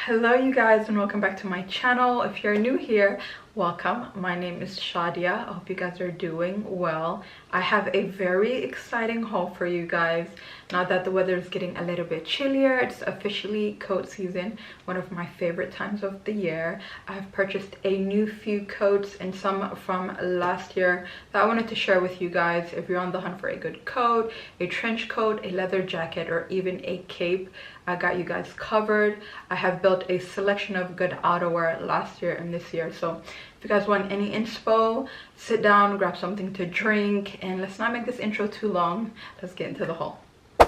Hello you guys, and welcome back to my channel. If you're new here, welcome. My name is Shadia. I hope you guys are doing well. I have a very exciting haul for you guys. Now that the weather is getting a little bit chillier, it's officially coat season, one of my favorite times of the year. I've purchased a new few coats and some from last year that I wanted to share with you guys. If you're on the hunt for a good coat, a trench coat, a leather jacket, or even a cape, I got you guys covered. I have built a selection of good outerwear last year and this year, so if you guys want any inspo, sit down, grab something to drink, and let's not make this intro too long. Let's get into the haul.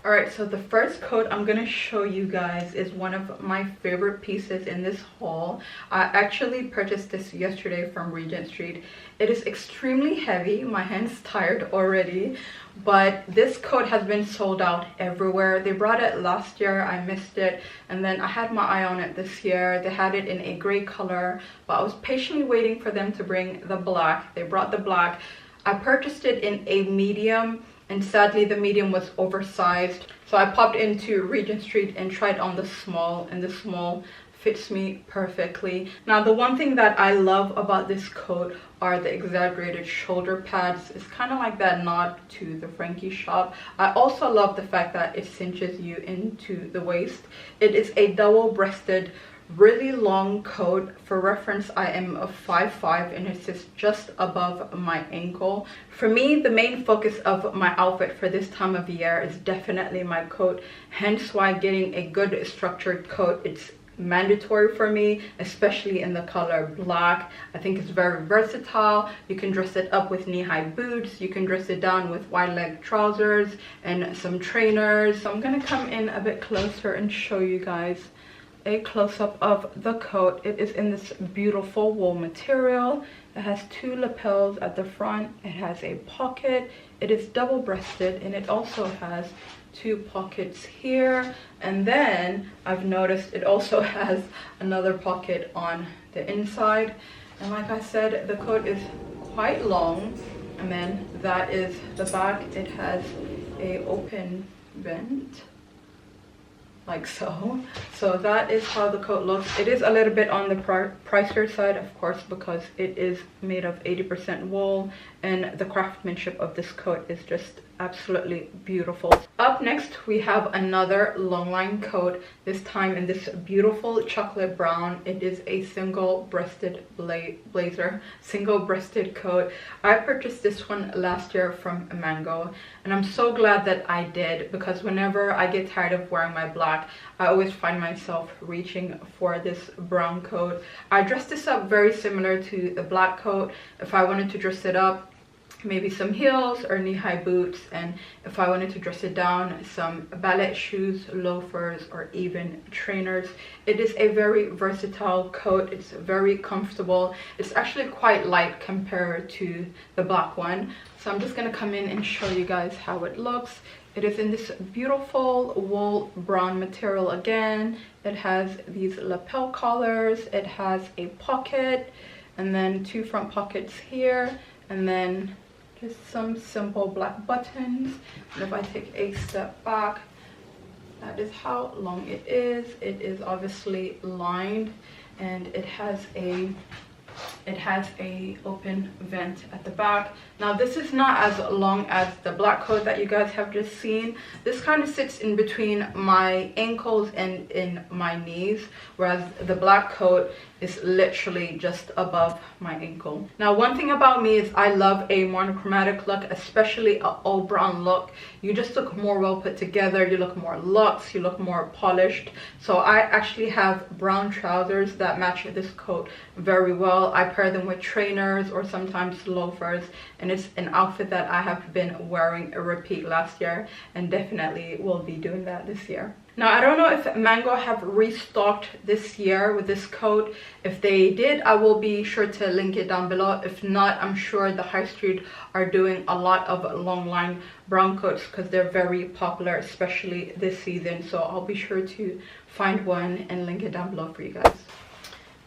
Alright, so the first coat I'm gonna show you guys is one of my favorite pieces in this haul. I actually purchased this yesterday from Regent Street. It is extremely heavy. My hand's tired already, but this coat has been sold out everywhere. They brought it last year, I missed it, and then I had my eye on it this year. They had it in a gray color, but I was patiently waiting for them to bring the black. They brought the black. I purchased it in a medium, and sadly the medium was oversized, so I popped into Regent Street and tried on the small, and the small fits me perfectly. Now the one thing that I love about this coat are the exaggerated shoulder pads. It's kind of like that nod to the Frankie shop. I also love the fact that it cinches you into the waist. It is a double-breasted, really long coat. For reference, I am a 5'5" and it sits just above my ankle. For me, the main focus of my outfit for this time of year is definitely my coat, hence why getting a good structured coat, it's mandatory for me, especially in the color black. I think it's very versatile. You can dress it up with knee-high boots, you can dress it down with wide leg trousers and some trainers. So I'm gonna come in a bit closer and show you guys a close-up of the coat. It is in this beautiful wool material. It has two lapels at the front. It has a pocket. It is double-breasted, and it also has two pockets here. And then I've noticed it also has another pocket on the inside. And like I said, the coat is quite long. And then that is the back. It has a open vent, like so. So that is how the coat looks. It is a little bit on the pricier side, of course, because it is made of 80% wool, and the craftsmanship of this coat is just absolutely beautiful. Up next, we have another long line coat, this time in this beautiful chocolate brown. It is a single-breasted blazer, single-breasted coat. I purchased this one last year from Mango, and I'm so glad that I did, because whenever I get tired of wearing my black, I always find myself reaching for this brown coat. I dressed this up very similar to the black coat. If I wanted to dress it up, maybe some heels or knee-high boots, and if I wanted to dress it down, some ballet shoes, loafers, or even trainers. It is a very versatile coat. It's very comfortable. It's actually quite light compared to the black one. So I'm just gonna come in and show you guys how it looks. It is in this beautiful wool brown material again. It has these lapel collars. It has a pocket, and then two front pockets here, and then just some simple black buttons. And if I take a step back, that is how long it is. It is obviously lined, and it has a open vent at the back. Now this is not as long as the black coat that you guys have just seen. This kind of sits in between my ankles and in my knees, whereas the black coat is literally just above my ankle. Now one thing about me is I love a monochromatic look, especially an all brown look. You just look more well put together, you look more luxe, you look more polished. So I actually have brown trousers that match this coat very well. I pair them with trainers or sometimes loafers, and it's an outfit that I have been wearing a repeat last year, and definitely will be doing that this year. Now I don't know if Mango have restocked this year with this coat. If they did, I will be sure to link it down below. If not, I'm sure the high street are doing a lot of long line brown coats because they're very popular, especially this season. So I'll be sure to find one and link it down below for you guys.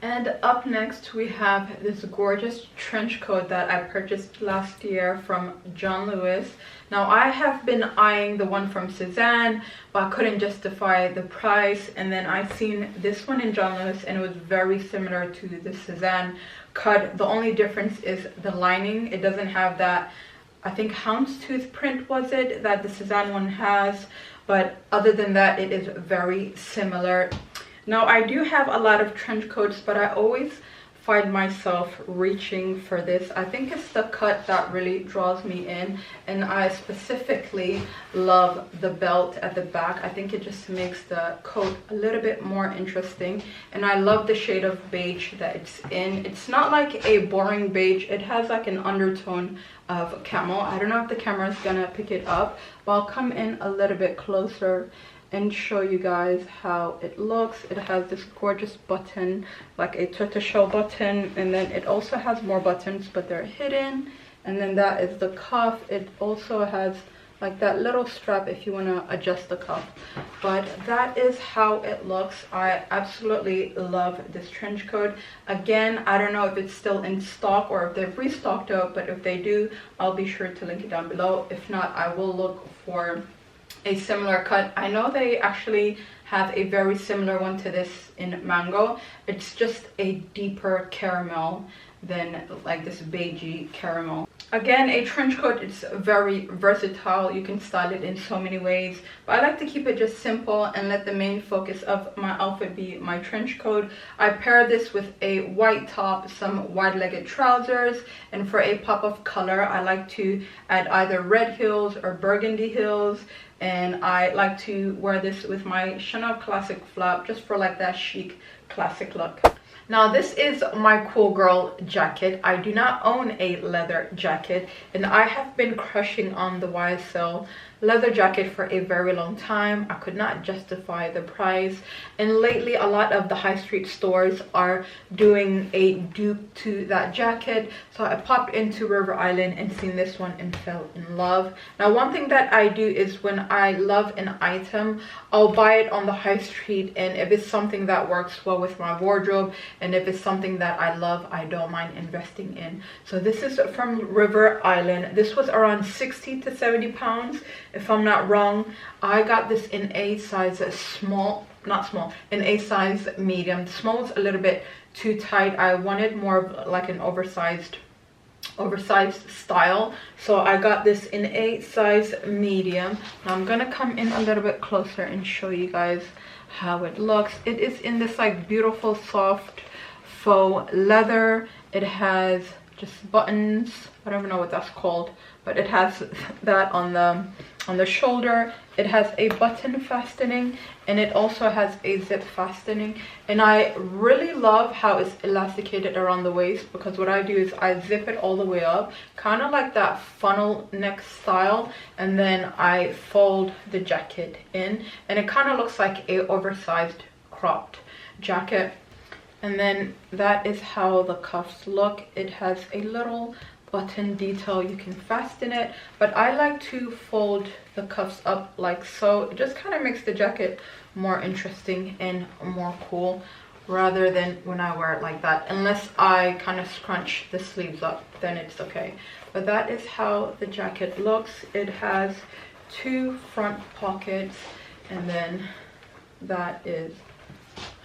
And up next we have this gorgeous trench coat that I purchased last year from John Lewis. Now I have been eyeing the one from Suzanne, but I couldn't justify the price, and then I seen this one in John Lewis and it was very similar to the Suzanne cut. The only difference is the lining. It doesn't have that, I think, houndstooth print was it that the Suzanne one has, but other than that it is very similar. Now I do have a lot of trench coats, but I always find myself reaching for this. I think it's the cut that really draws me in, and I specifically love the belt at the back. I think it just makes the coat a little bit more interesting, and I love the shade of beige that it's in. It's not like a boring beige. It has like an undertone of camel. I don't know if the camera is gonna pick it up, but I'll come in a little bit closer and show you guys how it looks. It has this gorgeous button, like a tortoiseshell button, and then it also has more buttons, but they're hidden. And then that is the cuff. It also has like that little strap if you want to adjust the cuff. But that is how it looks. I absolutely love this trench coat. Again, I don't know if it's still in stock or if they've restocked it, but if they do, I'll be sure to link it down below. If not, I will look for a similar cut. I know they actually have a very similar one to this in mango. It's just a deeper caramel than like this beigey caramel. Again, a trench coat is very versatile. You can style it in so many ways, but I like to keep it just simple and let the main focus of my outfit be my trench coat. I pair this with a white top, some wide-legged trousers, and for a pop of color I like to add either red heels or burgundy heels, and I like to wear this with my Chanel classic flap just for like that chic classic look. Now this is my cool girl jacket. I do not own a leather jacket, and I have been crushing on the YSL leather jacket for a very long time. I could not justify the price, and lately a lot of the high street stores are doing a dupe to that jacket, so I popped into River Island and seen this one and fell in love. Now one thing that I do is when I love an item, I'll buy it on the high street, and if it's something that works well with my wardrobe and if it's something that I love, I don't mind investing in. So this is from River Island. This was around 60 to 70 pounds if I'm not wrong. I got this in a size small, not small, in a size medium. Small was a little bit too tight. I wanted more of like an oversized style, so I got this in a size medium. Now I'm gonna come in a little bit closer and show you guys how it looks. It is in this like beautiful soft faux leather. It has just buttons. I don't even know what that's called, but it has that on the shoulder. It has a button fastening, and it also has a zip fastening, and I really love how it's elasticated around the waist, because what I do is I zip it all the way up, kind of like that funnel neck style, and then I fold the jacket in, and it kind of looks like a oversized cropped jacket. And then that is how the cuffs look. It has a little button detail. You can fasten it, but I like to fold the cuffs up like so. It just kind of makes the jacket more interesting and more cool, rather than when I wear it like that. Unless I kind of scrunch the sleeves up, then it's okay. But that is how the jacket looks. It has two front pockets, and then that is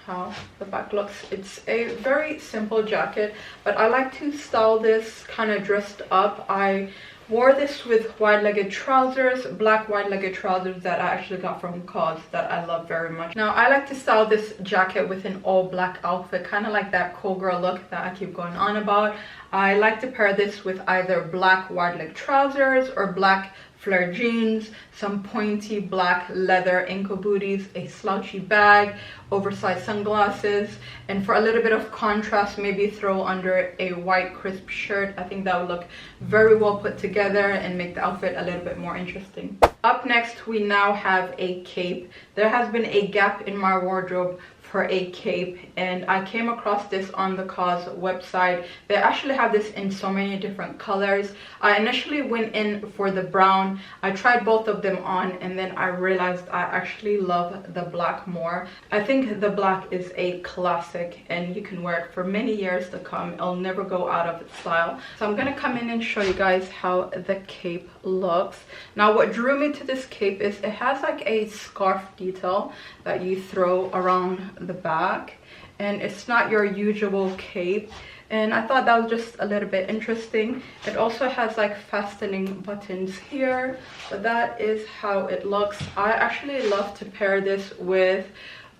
how the back looks. It's a very simple jacket, but I like to style this kind of dressed up. I wore this with wide-legged trousers, black wide-legged trousers that I actually got from COS that I love very much. Now I like to style this jacket with an all-black outfit, kind of like that cool girl look that I keep going on about. I like to pair this with either black wide-leg trousers or black flare jeans, some pointy black leather ankle booties, a slouchy bag, oversized sunglasses, and for a little bit of contrast, maybe throw under a white crisp shirt. I think that would look very well put together and make the outfit a little bit more interesting. Up next, we now have a cape. There has been a gap in my wardrobe for a cape, and I came across this on the Cause website. They actually have this in so many different colors. I initially went in for the brown. I tried both of them on, and then I realized I actually love the black more. I think the black is a classic and you can wear it for many years to come. It'll never go out of its style. So I'm gonna come in and show you guys how the cape looks. Now what drew me to this cape is it has like a scarf detail that you throw around the back, and it's not your usual cape, and I thought that was just a little bit interesting. It also has like fastening buttons here, but that is how it looks. I actually love to pair this with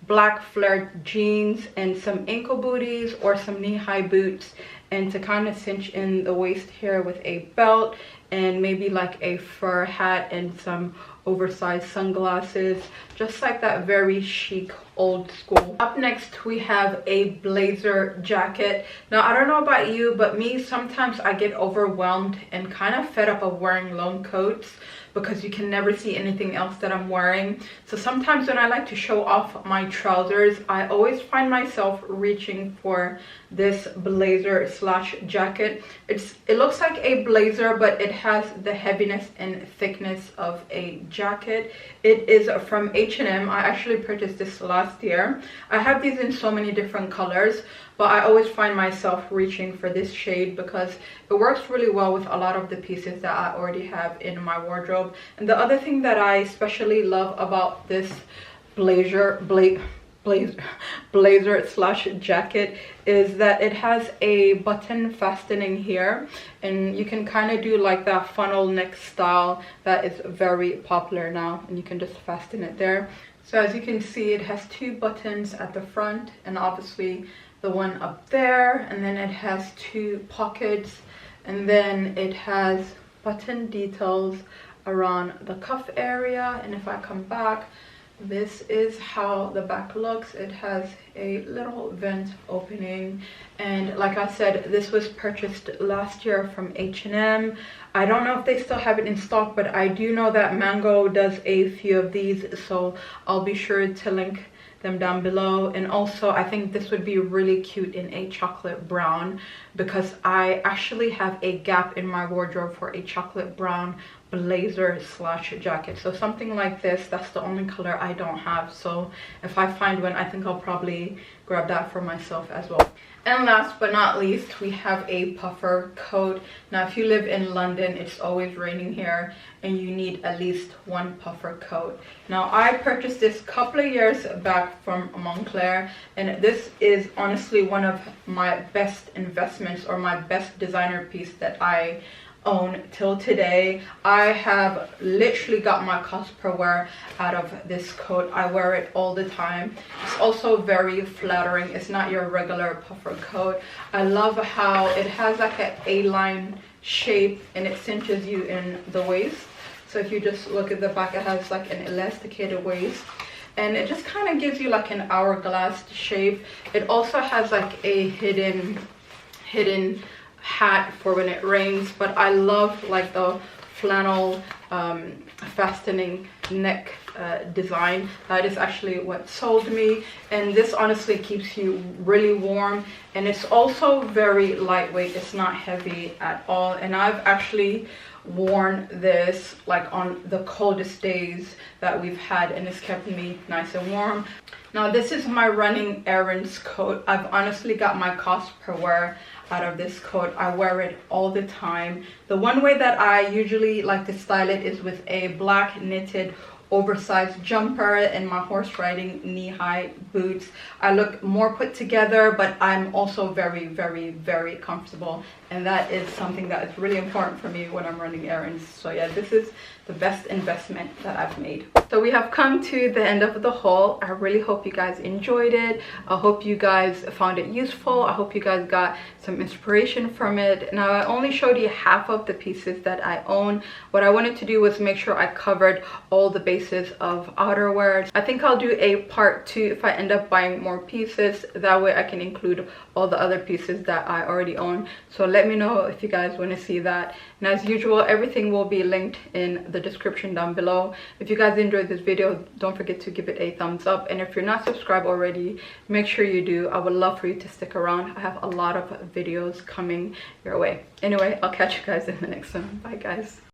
black flared jeans and some ankle booties or some knee-high boots, and to kind of cinch in the waist here with a belt and maybe like a fur hat and some oversized sunglasses, just like that very chic old school. Up next we have a blazer jacket. Now I don't know about you, but me, sometimes I get overwhelmed and kind of fed up of wearing long coats because you can never see anything else that I'm wearing. So sometimes when I like to show off my trousers, I always find myself reaching for this blazer slash jacket. It looks like a blazer, but it has the heaviness and thickness of a jacket. It is from H&M. I actually purchased this last year. I have these in so many different colors, but I always find myself reaching for this shade because it works really well with a lot of the pieces that I already have in my wardrobe. And the other thing that I especially love about this blazer slash jacket is that it has a button fastening here, and you can kind of do like that funnel neck style that is very popular now, and you can just fasten it there. So as you can see, it has two buttons at the front and obviously the one up there, and then it has two pockets, and then it has button details around the cuff area. And if I come back, this is how the back looks. It has a little vent opening, and like I said, this was purchased last year from H&M. I don't know if they still have it in stock, but I do know that Mango does a few of these, so I'll be sure to link them down below. And also I think this would be really cute in a chocolate brown, because I actually have a gap in my wardrobe for a chocolate brown blazer slash jacket. So something like this, that's the only color I don't have. So if I find one, I think I'll probably grab that for myself as well. And last but not least, we have a puffer coat. Now if you live in London, it's always raining here and you need at least one puffer coat. Now I purchased this a couple of years back from Montclair, and this is honestly one of my best investments or my best designer piece that I own till today. I have literally got my cost per wear out of this coat. I wear it all the time. It's also very flattering. It's not your regular puffer coat. I love how it has like an A-line shape and it cinches you in the waist. So if you just look at the back, it has like an elasticated waist, and it just kind of gives you like an hourglass shape. It also has like a hidden hat for when it rains, but I love like the flannel fastening neck design. That is actually what sold me, and this honestly keeps you really warm, and it's also very lightweight. It's not heavy at all, and I've actually worn this like on the coldest days that we've had, and it's kept me nice and warm. Now this is my running errands coat. I've honestly got my cost per wear out of this coat. I wear it all the time. The one way that I usually like to style it is with a black knitted oversized jumper and my horse riding knee-high boots. I look more put together, but I'm also very, very, very comfortable, and that is something that is really important for me when I'm running errands. So yeah, this is the best investment that I've made. So we have come to the end of the haul. I really hope you guys enjoyed it. I hope you guys found it useful. I hope you guys got some inspiration from it. Now I only showed you half of the pieces that I own. What I wanted to do was make sure I covered all the bases of outerwear. I think I'll do a part 2 if I end up buying more pieces. That way I can include all the other pieces that I already own. So let let me know if you guys want to see that. And as usual, everything will be linked in the description down below. If you guys enjoyed this video, don't forget to give it a thumbs up, and if you're not subscribed already, make sure you do. I would love for you to stick around. I have a lot of videos coming your way. Anyway, I'll catch you guys in the next one. Bye guys.